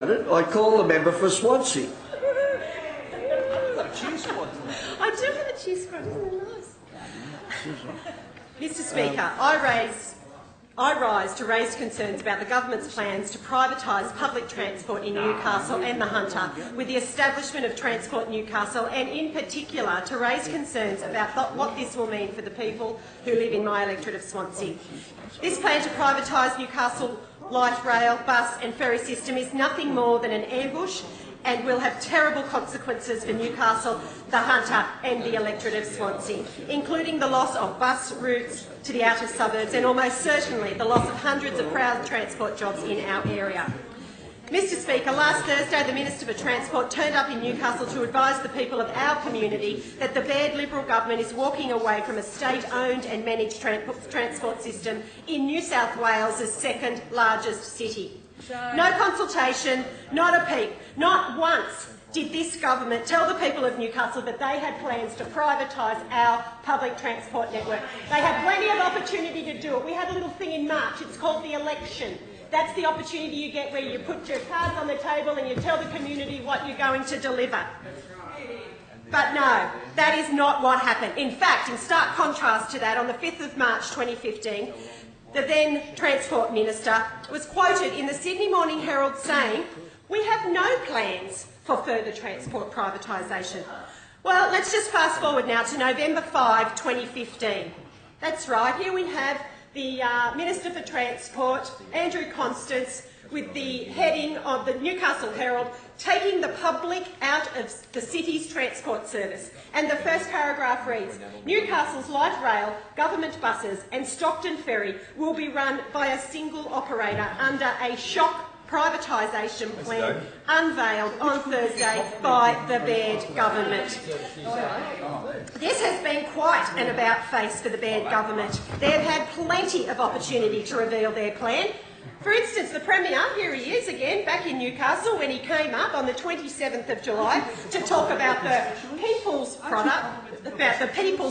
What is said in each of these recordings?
I call the member for Swansea. I do have a cheer squad, isn't it nice? Mr Speaker, I rise to raise concerns about the government's plans to privatise public transport in Newcastle and the Hunter with the establishment of Transport Newcastle, and in particular to raise concerns about what this will mean for the people who live in my electorate of Swansea. This plan to privatise Newcastle light rail, bus and ferry system is nothing more than an ambush and will have terrible consequences for Newcastle, the Hunter and the electorate of Swansea, including the loss of bus routes to the outer suburbs and almost certainly the loss of hundreds of proud transport jobs in our area. Mr Speaker, last Thursday the Minister for Transport turned up in Newcastle to advise the people of our community that the Baird Liberal government is walking away from a state-owned and managed transport system in New South Wales' second largest city. No consultation, not a peep, not once did this government tell the people of Newcastle that they had plans to privatise our public transport network. They had plenty of opportunity to do it. We had a little thing in March, it's called the election. That's the opportunity you get where you put your cards on the table and you tell the community what you're going to deliver. But no, that is not what happened. In fact, in stark contrast to that, on the 5th of March 2015, the then Transport Minister was quoted in the Sydney Morning Herald saying, "We have no plans for further transport privatisation." Well, let's just fast forward now to November 5, 2015. That's right, here we have the Minister for Transport, Andrew Constance, with the heading of the Newcastle Herald, taking the public out of the city's transport service. And the first paragraph reads, "Newcastle's light rail, government buses and Stockton ferry will be run by a single operator under a shock privatisation plan unveiled on Thursday by the Baird government." This has been quite an about-face for the Baird government. They have had plenty of opportunity to reveal their plan. For instance, the Premier, here he is again, back in Newcastle, when he came up on the 27th of July to talk about the People's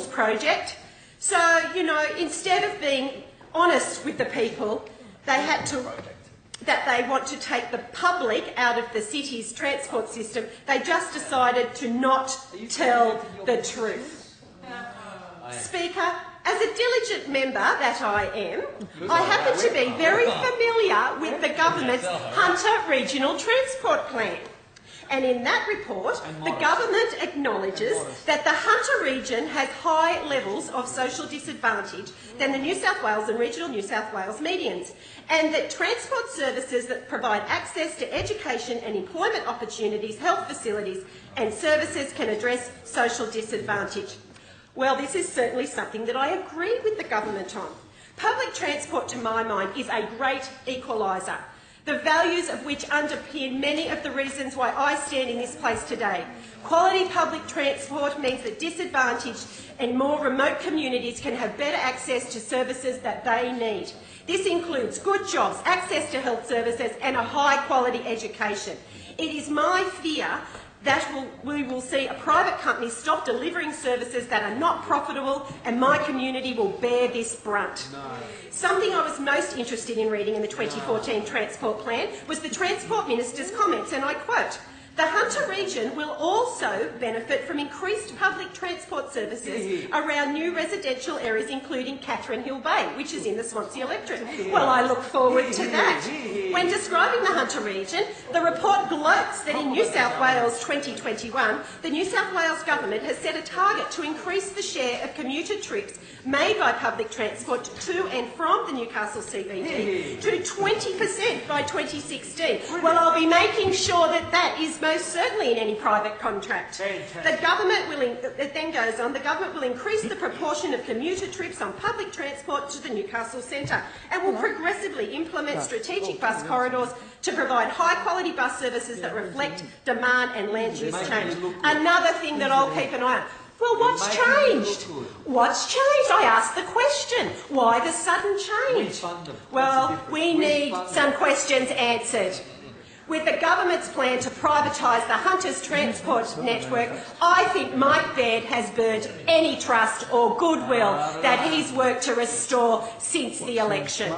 Project. So, you know, instead of being honest with the people, that they want to take the public out of the city's transport system, they just decided to not tell the truth. Speaker, as a diligent member that I am, I happen to be very familiar with the government's Hunter Regional Transport Plan. And in that report, the government acknowledges that the Hunter region has high levels of social disadvantage than the New South Wales and regional New South Wales medians, and that transport services that provide access to education and employment opportunities, health facilities and services can address social disadvantage. Well, this is certainly something that I agree with the government on. Public transport, to my mind, is a great equaliser, the values of which underpin many of the reasons why I stand in this place today. Quality public transport means that disadvantaged and more remote communities can have better access to services that they need. This includes good jobs, access to health services and a high-quality education. It is my fear that we will see a private company stop delivering services that are not profitable, and my community will bear this brunt. Something I was most interested in reading in the 2014 Transport Plan was the Transport Minister's comments, and I quote, "The Hunter region will also benefit from increased public transport services around new residential areas including Catherine Hill Bay," which is in the Swansea electorate. Well, I look forward to that. When describing the Hunter region, the report gloats that in New South Wales 2021, the New South Wales government has set a target to increase the share of commuter trips made by public transport to and from the Newcastle CBD to 20% by 2016. Well, I'll be making sure that that is most certainly in any private contract. The government will, it then goes on, the government will increase the proportion of commuter trips on public transport to the Newcastle centre and will progressively implement strategic bus corridors to provide high-quality bus services that reflect demand and land use change. Another thing that I'll keep an eye on. Well, what's changed? What's changed? I asked the question. Why the sudden change? Well, we need some questions answered. With the government's plan to privatise the Hunter's transport network, I think Mike Baird has burnt any trust or goodwill that he's worked to restore since the election.